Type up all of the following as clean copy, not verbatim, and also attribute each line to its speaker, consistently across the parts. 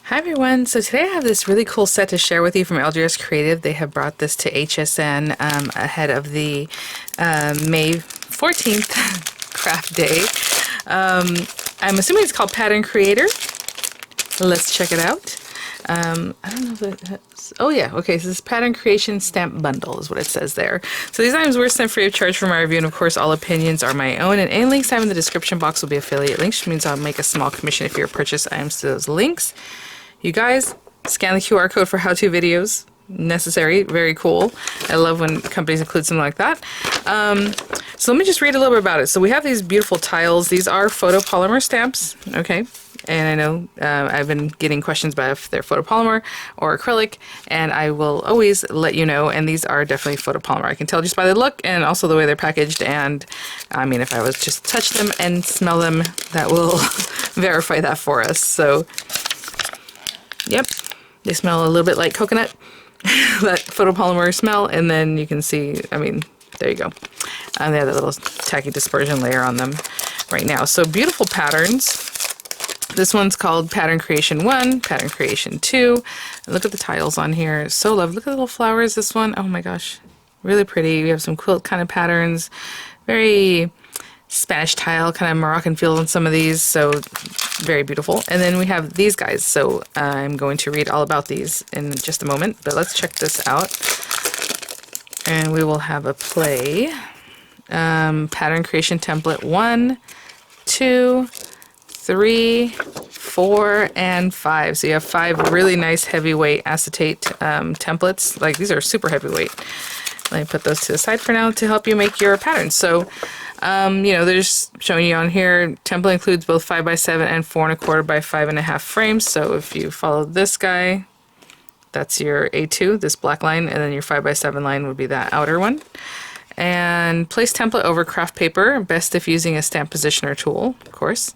Speaker 1: Hi everyone, so today I have this really cool set to share with you from LDRS Creative. They have brought this to HSN ahead of the May 14th craft day. I'm assuming it's called Pattern Creator. Let's check it out. I don't know if it has, oh yeah, okay, so this Pattern Creation Stamp Bundle is what it says there. So these items were sent free of charge for my review, and of course all opinions are my own, and any links I have in the description box will be affiliate links, which means I'll make a small commission if you purchase items to those links. You guys, scan the QR code for how-to videos. Necessary, very cool. I love when companies include something like that. So let me just read a little bit about it. So we have these beautiful tiles. These are photopolymer stamps, okay? And I know I've been getting questions about if they're photopolymer or acrylic, and I will always let you know, and these are definitely photopolymer. I can tell just by the look and also the way they're packaged, and I mean, if I was just touch them and smell them, that will verify that for us. So, yep, they smell a little bit like coconut, that photopolymer smell, and then you can see, I mean, there you go. And they have that little tacky dispersion layer on them right now. So beautiful patterns. This one's called Pattern Creation 1, Pattern Creation 2. And look at the tiles on here. So lovely. Look at the little flowers, this one. Oh my gosh. Really pretty. We have some quilt kind of patterns. Very Spanish tile, kind of Moroccan feel on some of these. So very beautiful. And then we have these guys. So I'm going to read all about these in just a moment. But let's check this out. And we will have a play. Pattern Creation Template 1, 2, 3, 4, and 5. So you have 5 really nice heavyweight acetate templates. Like, these are super heavyweight. Let me put those to the side for now to help you make your patterns. So, you know, they're just showing you on here. Template includes both 5x7 and 4¼ by 5½ frames. So if you follow this guy, that's your A2, this black line, and then your 5x7 line would be that outer one. And place template over craft paper, best if using a stamp positioner tool, of course.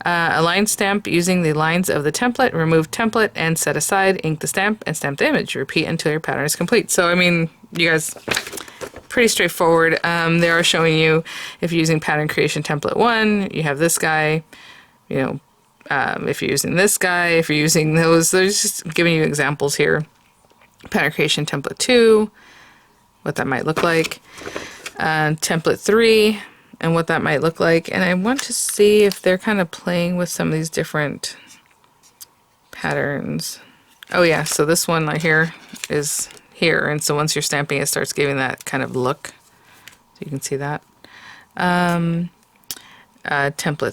Speaker 1: Align stamp using the lines of the template, remove template and set aside, ink the stamp, and stamp the image. Repeat until your pattern is complete. So, I mean, you guys, pretty straightforward. They are showing you if you're using Pattern Creation Template 1, you have this guy, you know, if you're using this guy, if you're using those, they're just giving you examples here. Pattern Creation Template 2, what that might look like. Template 3, and what that might look like. And I want to see if they're kind of playing with some of these different patterns. Oh yeah, so this one right here is here, and so once you're stamping, it starts giving that kind of look. So you can see that. Template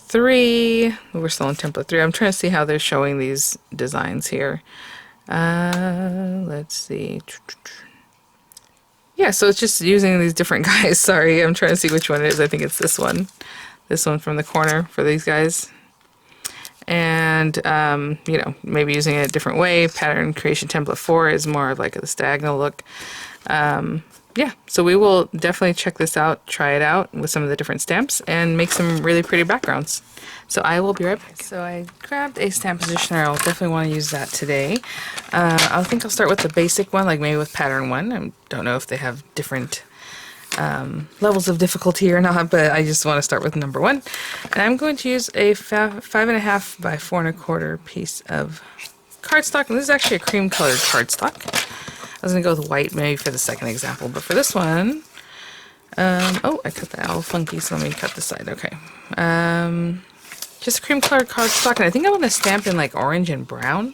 Speaker 1: 3, we're still on template 3. I'm trying to see how they're showing these designs here. Let's see. Yeah, so it's just using these different guys. Sorry, I'm trying to see which one it is. I think it's this one. This one from the corner for these guys. And, you know, maybe using it a different way. Pattern Creation Template 4 is more of like a diagonal look. Yeah, so we will definitely check this out, try it out with some of the different stamps, and make some really pretty backgrounds. So I will be right back. So I grabbed a stamp positioner. I'll definitely want to use that today. I think I'll start with the basic one, like maybe with pattern 1. I don't know if they have different levels of difficulty or not, but I just want to start with number 1. And I'm going to use a 5½ by 4¼ piece of cardstock. And this is actually a cream colored cardstock. I was going to go with white maybe for the second example, but for this one, oh, I cut that all funky, so let me cut this side. Okay. Just cream colored cardstock, and I think I want to stamp in like orange and brown.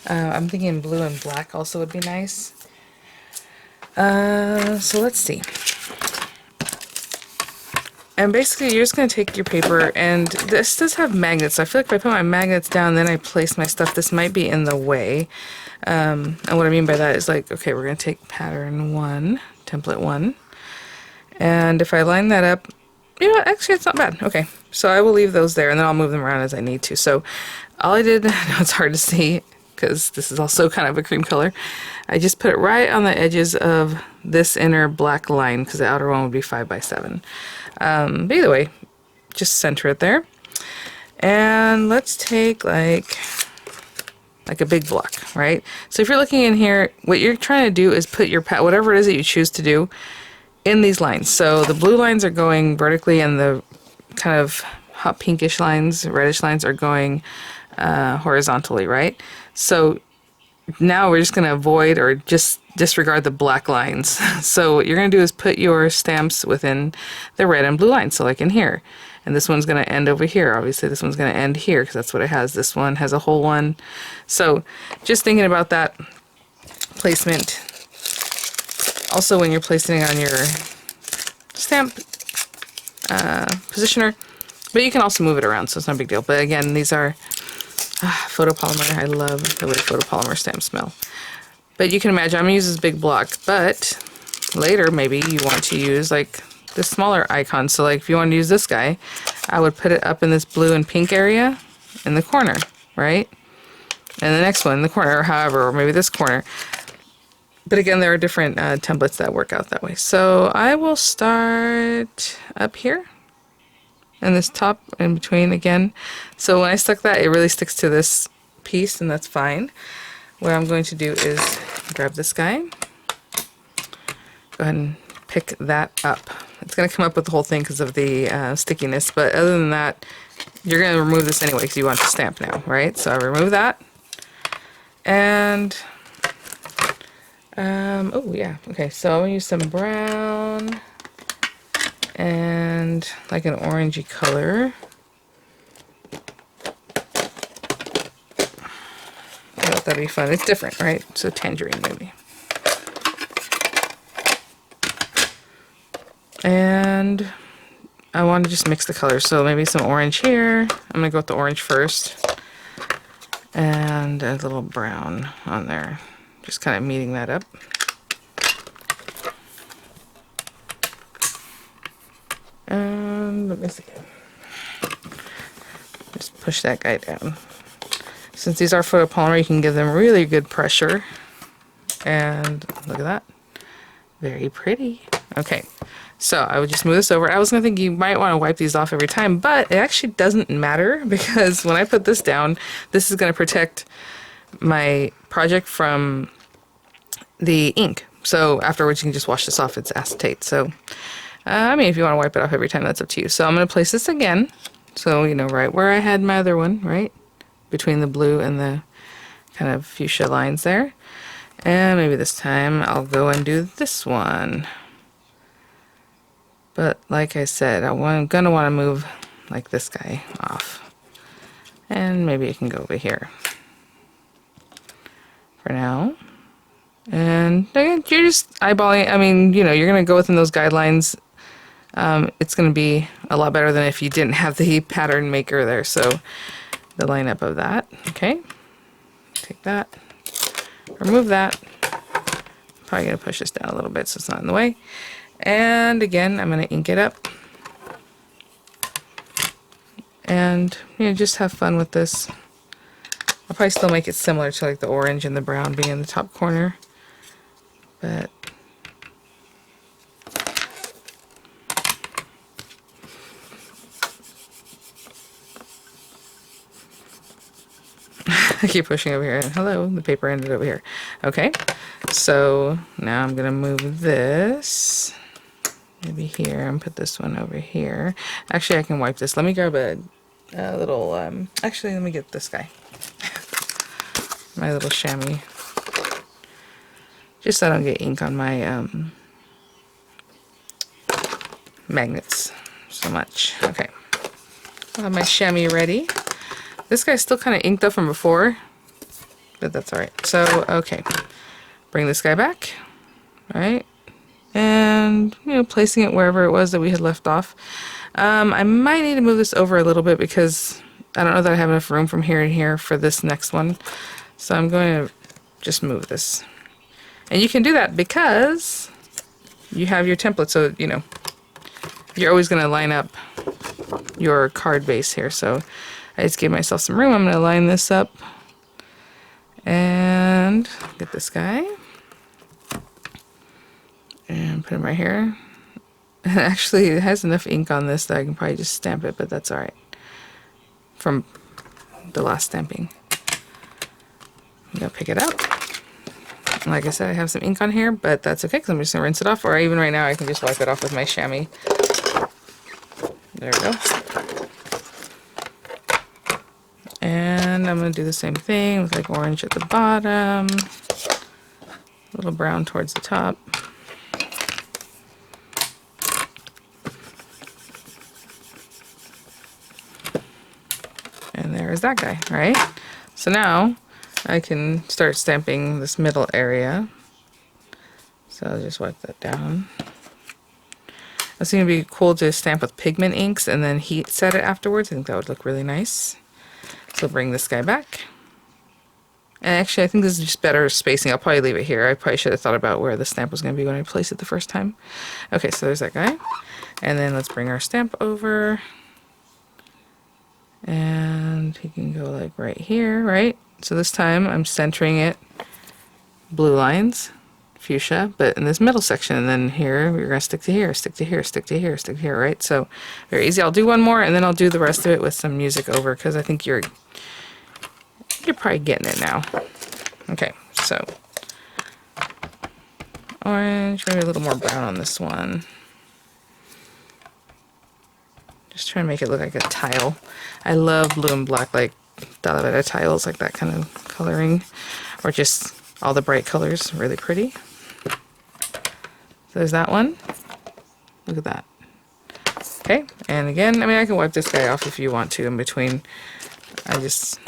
Speaker 1: I'm thinking blue and black also would be nice. So let's see. And basically you're just going to take your paper, and this does have magnets. So I feel like if I put my magnets down, then I place my stuff, this might be in the way. And what I mean by that is like, okay, we're going to take pattern 1, template 1. And if I line that up, you know what, actually it's not bad. Okay, so I will leave those there, and then I'll move them around as I need to. So all I did, I know it's hard to see because this is also kind of a cream color, I just put it right on the edges of this inner black line, because the outer one would be 5x7. But either way, just center it there. And let's take like a big block, right? So if you're looking in here, what you're trying to do is put your whatever it is that you choose to do in these lines. So the blue lines are going vertically, and the kind of hot pinkish lines, reddish lines are going horizontally, right? So now we're just going to avoid or just disregard the black lines. So what you're going to do is put your stamps within the red and blue lines, so like in here. And this one's going to end over here. Obviously this one's going to end here because that's what it has. This one has a whole one. So just thinking about that placement. Also when you're placing it on your stamp positioner, but you can also move it around, so it's not a big deal. But again, these are photopolymer. I love the way photopolymer stamps smell. But you can imagine I'm gonna use this big block, but later maybe you want to use like the smaller icon. So like if you want to use this guy, I would put it up in this blue and pink area in the corner, right? And the next one in the corner, or however, or maybe this corner. But again, there are different templates that work out that way. So I will start up here and this top in between again. So when I stuck that, it really sticks to this piece, and that's fine. What I'm going to do is grab this guy, go ahead and pick that up. It's going to come up with the whole thing because of the stickiness, but other than that, you're going to remove this anyway because you want to stamp now, right? So I remove that, and oh yeah, okay, so I'm going to use some brown and like an orangey color. I thought that'd be fun. It's different, right? So tangerine maybe. And I want to just mix the colors, so maybe some orange here. I'm gonna go with the orange first, and a little brown on there, just kind of meeting that up. And let me see. Just push that guy down. Since these are photopolymer, you can give them really good pressure. And look at that. Very pretty. Okay, so I would just move this over. I was gonna think you might want to wipe these off every time, but it actually doesn't matter because when I put this down, this is gonna protect my project from the ink. So afterwards you can just wash this off. It's acetate. So I mean, if you want to wipe it off every time, that's up to you. So I'm going to place this again. So, you know, right where I had my other one, right? Between the blue and the kind of fuchsia lines there. And maybe this time I'll go and do this one. But like I said, I'm going to want to move like this guy off. And maybe it can go over here for now. And you're just eyeballing. I mean, you know, you're going to go within those guidelines. It's going to be a lot better than if you didn't have the pattern maker there. So the lineup of that. Okay. Take that. Remove that. Probably going to push this down a little bit so it's not in the way. And again, I'm going to ink it up. And, you know, just have fun with this. I'll probably still make it similar to like the orange and the brown being in the top corner. But I keep pushing over here, and hello, the paper ended over here. Okay, so now I'm gonna move this maybe here and put this one over here. Actually, I can wipe this. Let me grab a little, actually, let me get this guy. My little chamois. Just so I don't get ink on my magnets so much. Okay, I'll have my chamois ready. This guy's still kind of inked up from before, but that's alright. So, okay, bring this guy back, right? And, you know, placing it wherever it was that we had left off. I might need to move this over a little bit because I don't know that I have enough room from here and here for this next one. So I'm going to just move this. And you can do that because you have your template, so, you know, you're always going to line up your card base here. So I just gave myself some room. I'm going to line this up and get this guy and put him right here. And actually, it has enough ink on this that I can probably just stamp it, but that's all right from the last stamping. I'm going to pick it up. Like I said, I have some ink on here, but that's okay because I'm just going to rinse it off, or even right now I can just wipe it off with my chamois. There we go. And And I'm going to do the same thing with like orange at the bottom, a little brown towards the top. And there's that guy, right? So now I can start stamping this middle area. So I'll just wipe that down. It's going to be cool to stamp with pigment inks and then heat set it afterwards. I think that would look really nice. So bring this guy back. And actually, I think this is just better spacing. I'll probably leave it here. I probably should have thought about where the stamp was going to be when I placed it the first time. Okay, so there's that guy. And then let's bring our stamp over. And he can go like right here, right? So this time I'm centering it blue lines, fuchsia, but in this middle section, and then here we're gonna stick to here, stick to here, stick to here, stick to here, right? So very easy. I'll do one more and then I'll do the rest of it with some music over because I think you're probably getting it now. Okay, so orange, maybe a little more brown on this one. Just trying to make it look like a tile. I love blue and black, like Talavera tiles, like that kind of coloring, or just all the bright colors, really pretty. So there's that one. Look at that. Okay, and again, I mean, I can wipe this guy off if you want to in between. I just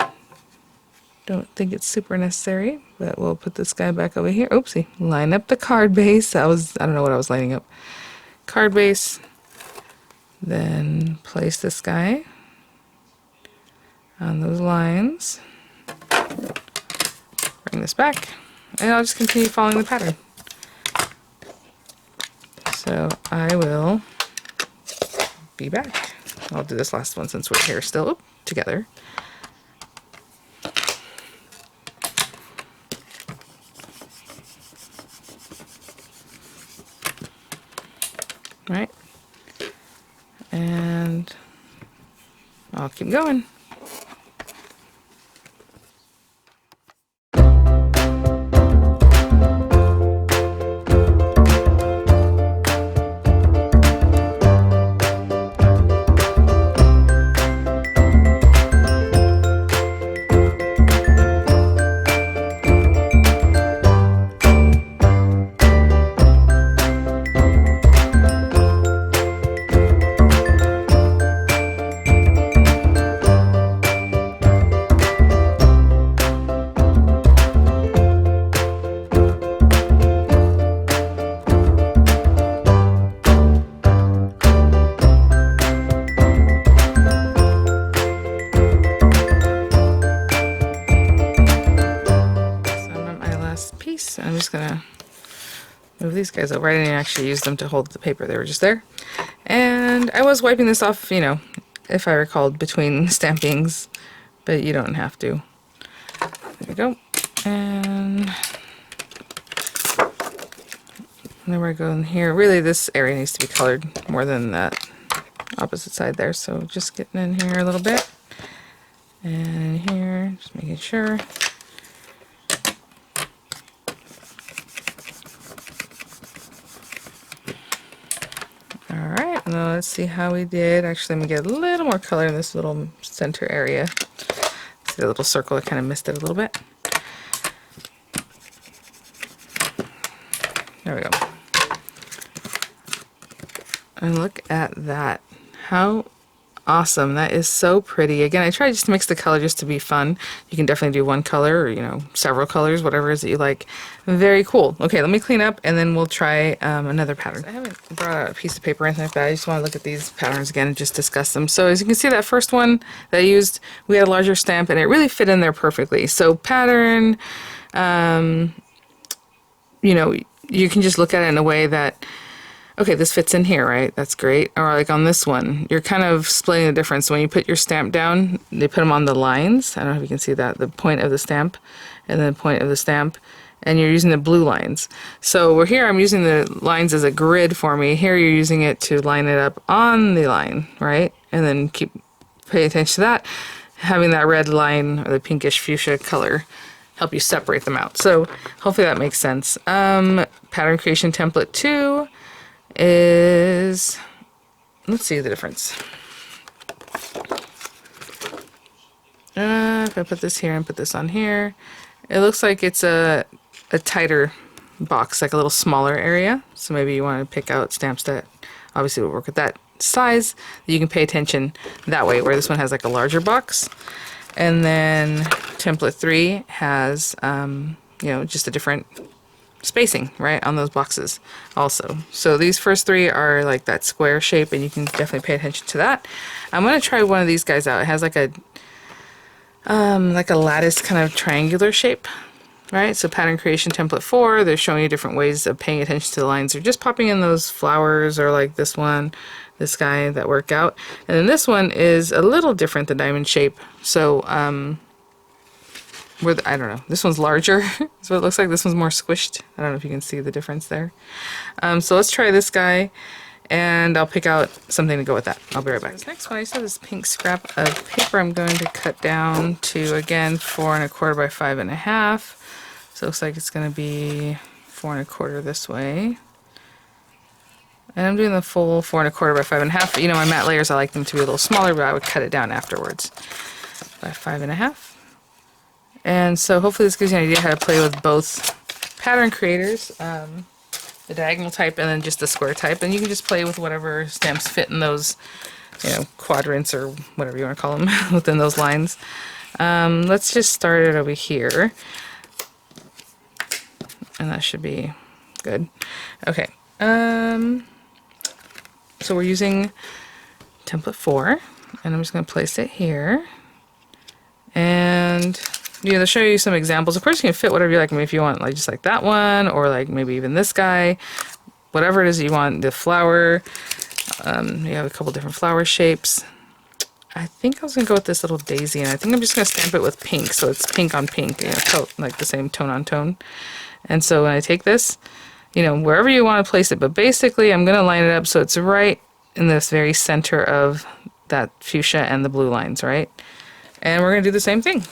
Speaker 1: don't think it's super necessary, but we'll put this guy back over here. Oopsie, line up the card base. I don't know what I was lining up. Card base. Then place this guy on those lines. Bring this back, and I'll just continue following the pattern. So I will be back. I'll do this last one since we're here still together. Right. And I'll keep going. I'm just gonna move these guys over. I didn't actually use them to hold the paper, they were just there. And I was wiping this off, you know, if I recalled, between stampings, but you don't have to. There we go. And then we're going here. Really, this area needs to be colored more than that opposite side there, so just getting in here a little bit. And in here, just making sure. Alright, now let's see how we did. Actually, let me get a little more color in this little center area. See the little circle, I kind of missed it a little bit. There we go. And look at that. How awesome. That is so pretty. Again, I tried just to mix the color just to be fun. You can definitely do one color or, you know, several colors, whatever it is that you like. Very cool. Okay, let me clean up and then we'll try another pattern. I haven't brought out a piece of paper or anything like that. I just want to look at these patterns again and just discuss them. So as you can see, that first one that I used, we had a larger stamp and it really fit in there perfectly. So pattern, you know, you can just look at it in a way that, okay, this fits in here, right? That's great. Or like on this one, you're kind of splitting the difference. When you put your stamp down, they put them on the lines. I don't know if you can see that, the point of the stamp and then the point of the stamp, and you're using the blue lines. So we're here, I'm using the lines as a grid for me. Here you're using it to line it up on the line, right? And then keep paying attention to that, having that red line or the pinkish fuchsia color help you separate them out. So hopefully that makes sense. Pattern creation template 2 is, let's see the difference. if I put this here and put this on here, it looks like it's a tighter box, like a little smaller area. So maybe you want to pick out stamps that obviously will work with that size. You can pay attention that way, where this one has like a larger box. And then template 3 has, you know, just a different spacing, right, on those boxes also. So these first 3 are like that square shape, and you can definitely pay attention to that. I'm going to try one of these guys out. It has like a lattice kind of triangular shape, right? So pattern creation template 4, they're showing you different ways of paying attention to the lines. They're just popping in those flowers, or like this one, this guy, that work out. And then this one is a little different, the diamond shape. So I don't know, this one's larger. So it looks like this one's more squished. I don't know if you can see the difference there. So let's try this guy, and I'll pick out something to go with that. I'll be right back. This next one, I just have this pink scrap of paper I'm going to cut down to, again, 4 1/4 by 5 1/2. So it looks like it's going to be 4 1/4 this way. And I'm doing the full 4 1/4 by 5 1/2. You know, my matte layers, I like them to be a little smaller, but I would cut it down afterwards by 5 1/2. And so hopefully this gives you an idea how to play with both pattern creators, the diagonal type and then just the square type. And you can just play with whatever stamps fit in those, you know, quadrants or whatever you want to call them within those lines. Let's just start it over here. And that should be good. Okay. So we're using template 4, and I'm just going to place it here. And you know, to show you some examples, of course you can fit whatever you like. I mean, if you want like just like that one, or like maybe even this guy, whatever it is that you want. The flower, you have a couple different flower shapes. I think I was gonna go with this little daisy, and I think I'm just gonna stamp it with pink, so it's pink on pink, you know, like the same tone on tone. And so when I take this, you know, wherever you want to place it, but basically I'm gonna line it up so it's right in this very center of that fuchsia and the blue lines, right? And we're gonna do the same thing.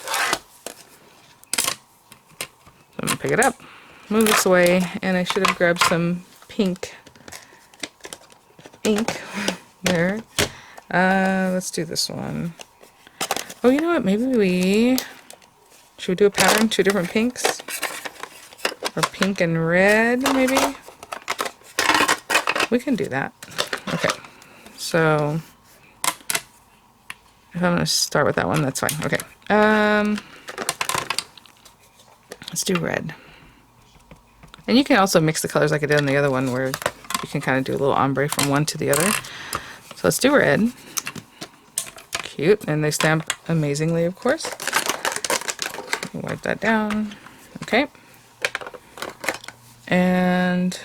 Speaker 1: I'm gonna pick it up, move this away, and I should have grabbed some pink ink there. Let's do this one. Oh, you know what? Maybe should we do a pattern, 2 different pinks? Or pink and red, maybe? We can do that. Okay. So if I'm gonna start with that one, that's fine. Okay. Let's do red. And you can also mix the colors like I did on the other one, where you can kind of do a little ombre from one to the other. So let's do red. Cute. And they stamp amazingly, of course. Wipe that down. Okay. And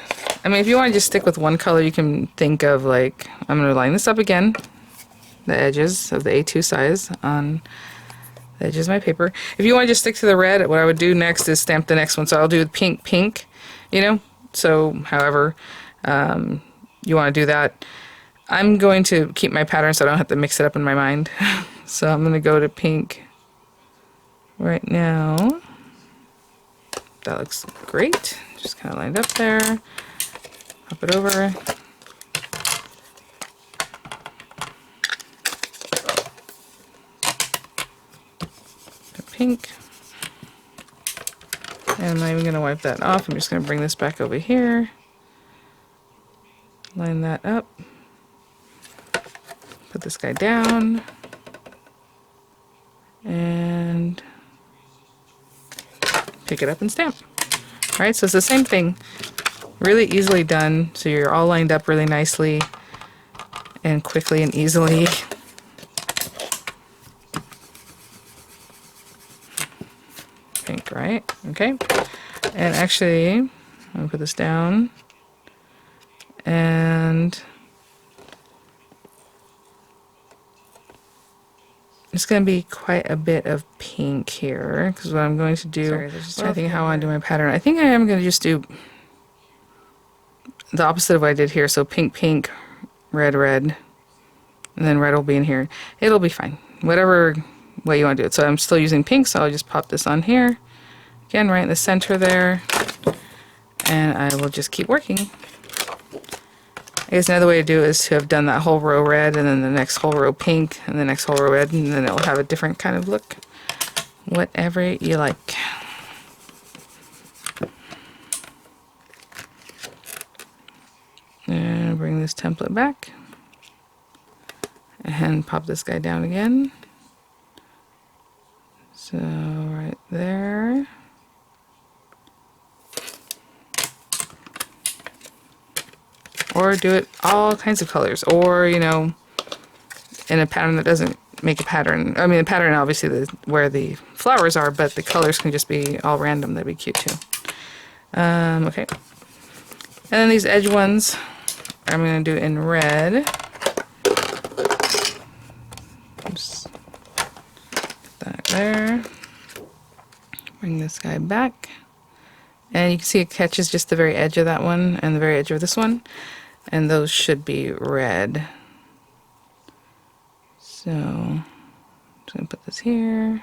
Speaker 1: I mean, if you want to just stick with one color, you can think of like, I'm going to line this up again, the edges of the A2 size on the edges of my paper. If you want to just stick to the red, what I would do next is stamp the next one. So I'll do pink, pink, you know, so however you want to do that. I'm going to keep my pattern so I don't have to mix it up in my mind. So I'm going to go to pink right now. That looks great. Just kind of lined up there. Pop it over. Pink. And I'm not even going to wipe that off. I'm just going to bring this back over here. Line that up. Put this guy down. And pick it up and stamp. Alright, so it's the same thing. Really easily done. So you're all lined up really nicely and quickly and easily. Pink, right? Okay. And actually, I'm going to put this down. And it's going to be quite a bit of pink here, because what I'm going to do, I think how I want to do my pattern. I think I am going to just do the opposite of what I did here. So pink, pink, red, red, and then red will be in here. It'll be fine. Whatever way you want to do it. So I'm still using pink, so I'll just pop this on here. Again, right in the center there. And I will just keep working. I guess another way to do it is to have done that whole row red, and then the next whole row pink, and the next whole row red, and then it'll have a different kind of look. whatever you like. And bring this template back and pop this guy down again. So right there. Or do it all kinds of colors, or you know, in a pattern that doesn't make a pattern. I mean, the pattern obviously where the flowers are, but the colors can just be all random. That'd be cute too. Okay. And then these edge ones, I'm going to do in red. Oops. Put that there. Bring this guy back. And you can see it catches just the very edge of that one and the very edge of this one. And those should be red. So, I'm just going to put this here.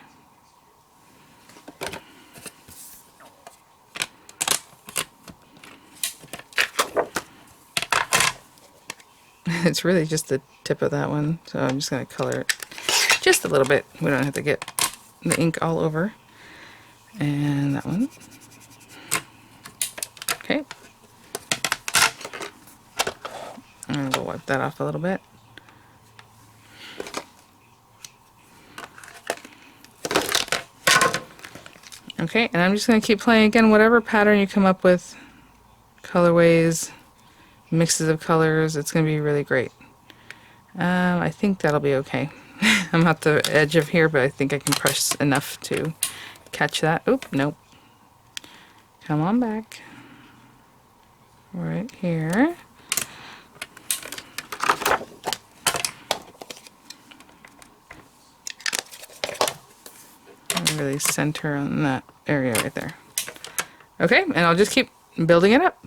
Speaker 1: It's really just the tip of that one, so I'm just going to color it just a little bit. We don't have to get the ink all over. And that one. Okay. And we'll wipe that off a little bit. Okay, and I'm just going to keep playing again, whatever pattern you come up with, colorways, mixes of colors, it's going to be really great. I think that'll be okay. I'm at the edge of here, but I think I can press enough to catch that. Oop, nope. Come on back. Right here. And really center on that area right there. Okay, and I'll just keep building it up.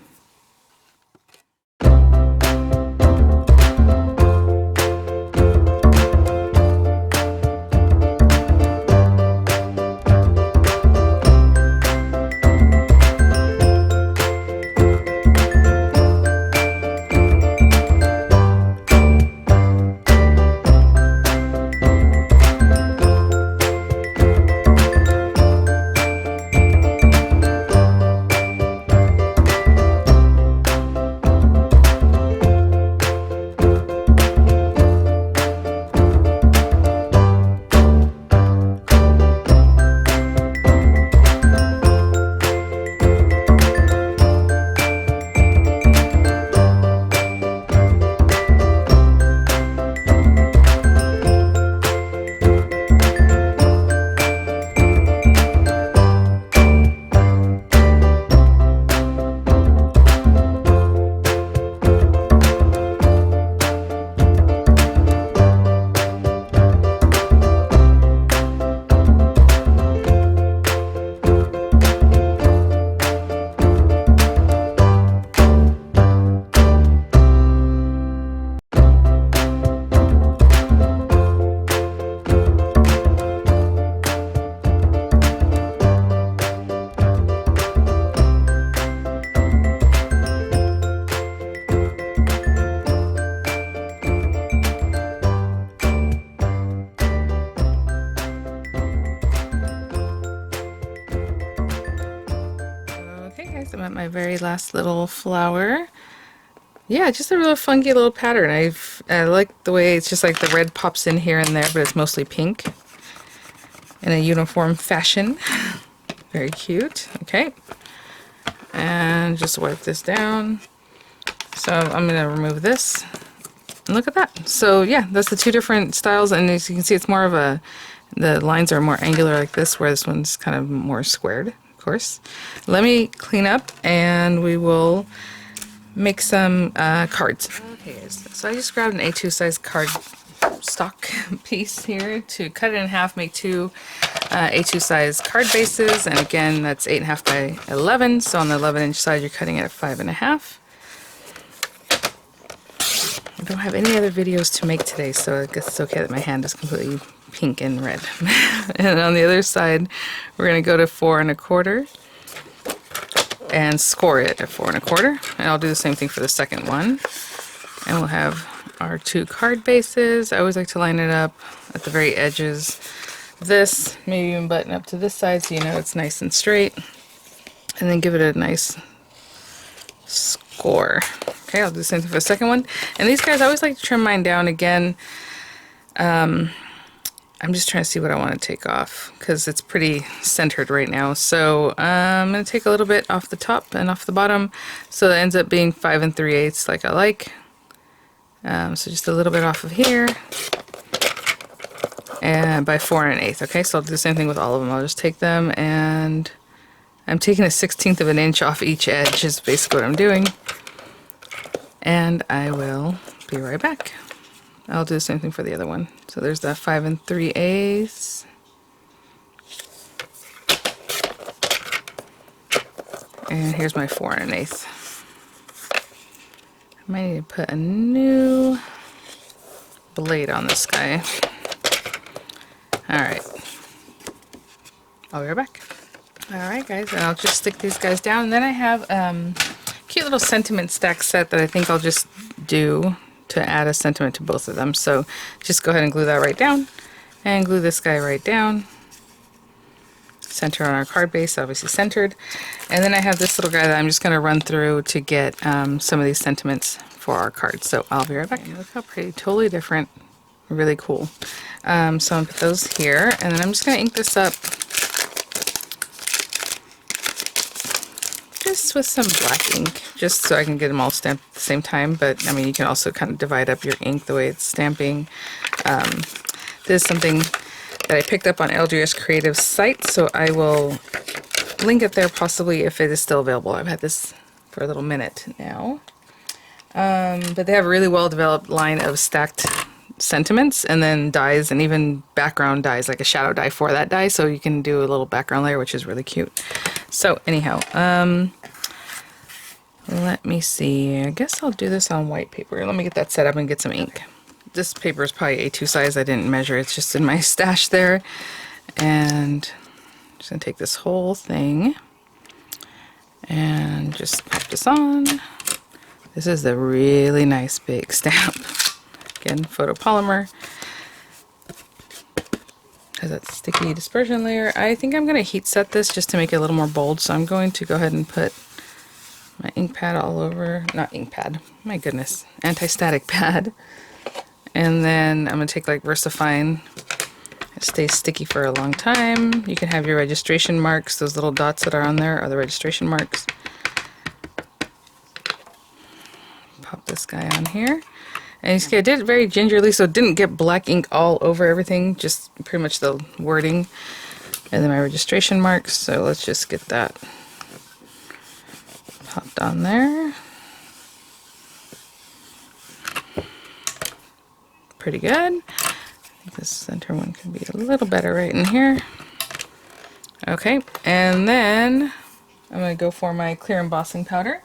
Speaker 1: I'm at my very last little flower. Yeah, just a real funky little pattern. I like the way it's just like the red pops in here and there, but it's mostly pink in a uniform fashion. Very cute. Okay. And just wipe this down. So I'm going to remove this. And look at that. So yeah, that's the two different styles, and as you can see, it's more of a, the lines are more angular like this, where this one's kind of more squared, of course. Let me clean up and we will make some cards. Okay, so I just grabbed an A2 size card stock piece here to cut it in half, make two A2 size card bases, and again that's 8.5 by 11, so on the 11-inch side you're cutting it at 5.5. I don't have any other videos to make today, so I guess it's okay that my hand is completely pink and red. And on the other side, we're going to go to 4.25 and score it at 4.25. And I'll do the same thing for the second one. And we'll have our two card bases. I always like to line it up at the very edges this, maybe even button up to this side so you know it's nice and straight. And then give it a nice score. Okay, I'll do the same thing for the second one. And these guys, I always like to trim mine down again. I'm just trying to see what I want to take off because it's pretty centered right now. So I'm going to take a little bit off the top and off the bottom. So that ends up being 5 3/8 like I like. So just a little bit off of here. And by 4 1/8. Okay, so I'll do the same thing with all of them. I'll just take them and I'm taking a 1/16 of an inch off each edge is basically what I'm doing. And I will be right back. I'll do the same thing for the other one. So there's that 5 3/8. And here's my 4 1/8. I might need to put a new blade on this guy. Alright. I'll be right back. Alright guys, and I'll just stick these guys down. And then I have cute little sentiment stack set that I think I'll just do to add a sentiment to both of them. So just go ahead and glue that right down and glue this guy right down. Center on our card base, obviously centered. And then I have this little guy that I'm just going to run through to get some of these sentiments for our cards. So I'll be right back. Look how pretty, totally different, really cool. So I'm going to put those here and then I'm just going to ink this up just with some black ink, just so I can get them all stamped at the same time. But I mean, you can also kind of divide up your ink the way it's stamping. This is something that I picked up on LDRS Creative's site, so I will link it there possibly if it is still available. I've had this for a little minute now. But they have a really well developed line of stacked sentiments and then dies and even background dies, like a shadow die for that die, so you can do a little background layer, which is really cute. So anyhow, let me see, I guess I'll do this on white paper. Let me get that set up and get some ink. This paper is probably A2 size, I didn't measure, it's just in my stash there. And I'm just gonna take this whole thing and just pop this on. This is the really nice big stamp. Again, photopolymer. Has that sticky dispersion layer. I think I'm going to heat set this just to make it a little more bold. So I'm going to go ahead and put my ink pad all over. Not ink pad. My goodness. Anti-static pad. And then I'm going to take like VersaFine. It stays sticky for a long time. You can have your registration marks. Those little dots that are on there are the registration marks. Pop this guy on here. And you see I did it very gingerly, so it didn't get black ink all over everything, just pretty much the wording. And then my registration marks, so let's just get that popped on there. Pretty good. I think this center one can be a little better right in here. Okay, and then I'm going to go for my clear embossing powder.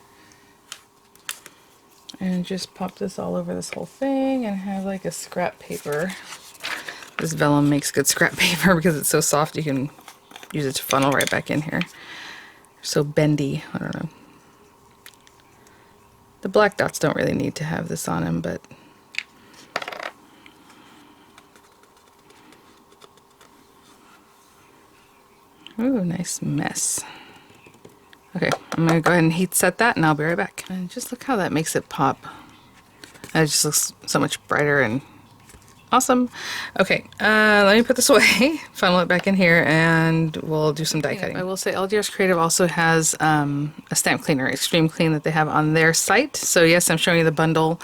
Speaker 1: And just pop this all over this whole thing and have like a scrap paper. This vellum makes good scrap paper because it's so soft you can use it to funnel right back in here. So bendy, I don't know. The black dots don't really need to have this on them, but ooh, nice mess. Okay, I'm going to go ahead and heat set that and I'll be right back. And just look how that makes it pop. It just looks so much brighter and awesome. Okay, let me put this away, funnel it back in here, and we'll do some die cutting. I will say LDRS Creative also has a stamp cleaner, Extreme Clean, that they have on their site. So yes, I'm showing you the bundle,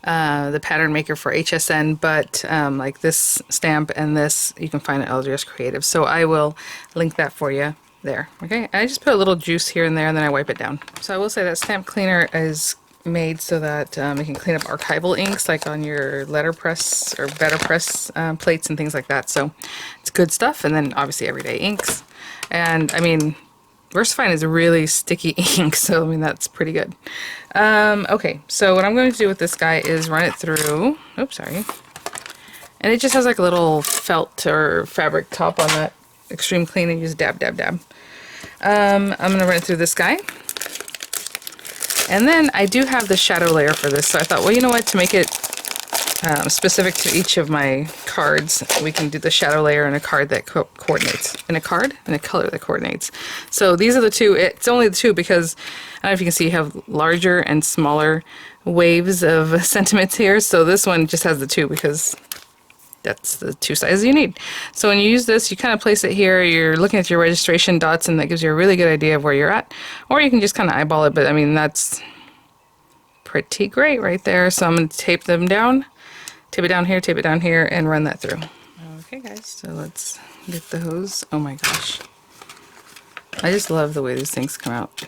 Speaker 1: the pattern maker for HSN, but like this stamp and this you can find at LDRS Creative. So I will link that for you there. Okay, I just put a little juice here and there and then I wipe it down. So I will say that stamp cleaner is made so that it can clean up archival inks like on your letterpress or better press plates and things like that. So it's good stuff. And then obviously everyday inks. And I mean, VersaFine is a really sticky ink, so I mean that's pretty good. Okay, so what I'm going to do with this guy is run it through. Oops, sorry. And it just has like a little felt or fabric top on that Extreme Clean, and you just dab, dab, dab. I'm going to run it through this guy. And then I do have the shadow layer for this, so I thought, well, you know what, to make it specific to each of my cards. We can do the shadow layer in a card that coordinates. In a color that coordinates. So these are the two. It's only the two because, I don't know if you can see, you have larger and smaller waves of sentiments here. So this one just has the two because that's the two sizes you need. So when you use this, you kind of place it here. You're looking at your registration dots, and that gives you a really good idea of where you're at. Or you can just kind of eyeball it, but I mean, that's pretty great right there. So I'm going to tape them down. Tape it down here, and run that through. Okay guys, so let's get the hose. Oh my gosh. I just love the way these things come out.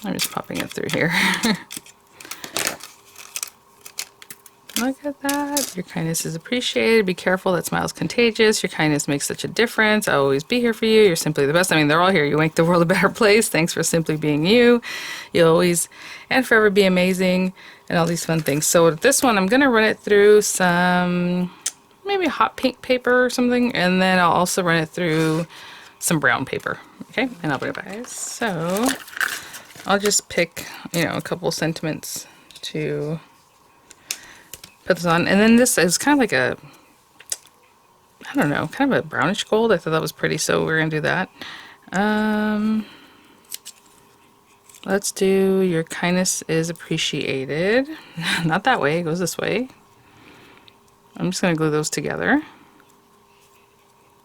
Speaker 1: I'm just popping it through here. Look at that. Your kindness is appreciated. Be careful, that smile is contagious. Your kindness makes such a difference. I'll always be here for you. You're simply the best. I mean, they're all here. You make the world a better place. Thanks for simply being you. You'll always and forever be amazing, and all these fun things. So with this one, I'm going to run it through some maybe hot pink paper or something, and then I'll also run it through some brown paper. Okay, and I'll be right back. So I'll just pick, a couple sentiments to put this on, and then this is kind of like a, I don't know, kind of a brownish gold. I thought that was pretty, so we're gonna do that. Let's do your kindness is appreciated. Not that way, it goes this way. I'm just gonna glue those together.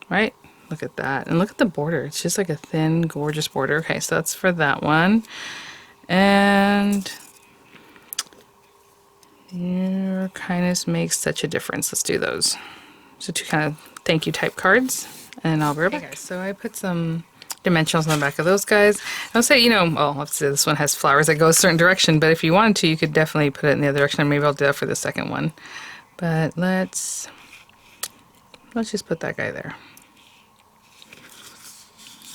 Speaker 1: Right? Look at that, and look at the border. It's just like a thin, gorgeous border. Okay, so that's for that one, and your kindness makes such a difference. Let's do those. So two kind of thank you type cards, and I'll be right back. Okay, so I put some dimensionals on the back of those guys. I'll say, well, let's say this one has flowers that go a certain direction, but if you wanted to, you could definitely put it in the other direction, and maybe I'll do that for the second one. But let's just put that guy there.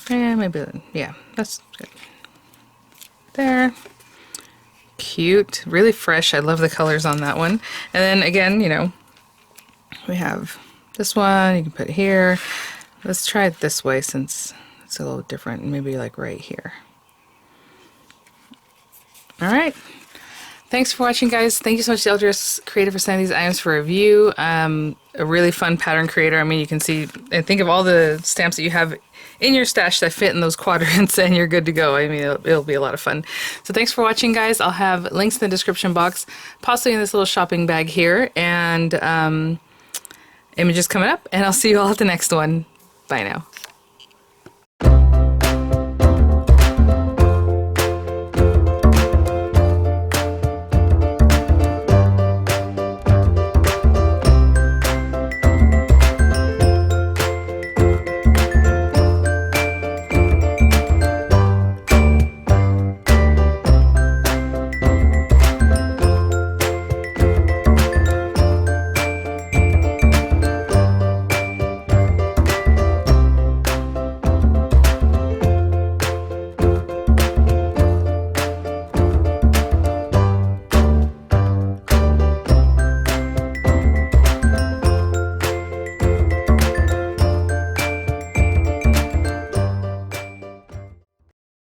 Speaker 1: Yeah, maybe, yeah, that's good. There. Cute, really fresh. I love the colors on that one. And then again, we have this one you can put here. Let's try it this way since it's a little different, maybe like right here. All right. Thanks for watching, guys. Thank you so much to LDRS Creative for sending these items for review. A really fun pattern creator. I mean, you can see and think of all the stamps that you have in your stash that fit in those quadrants, and you're good to go. I mean, it'll be a lot of fun. So thanks for watching, guys. I'll have links in the description box, possibly in this little shopping bag here, and images coming up, and I'll see you all at the next one. Bye now.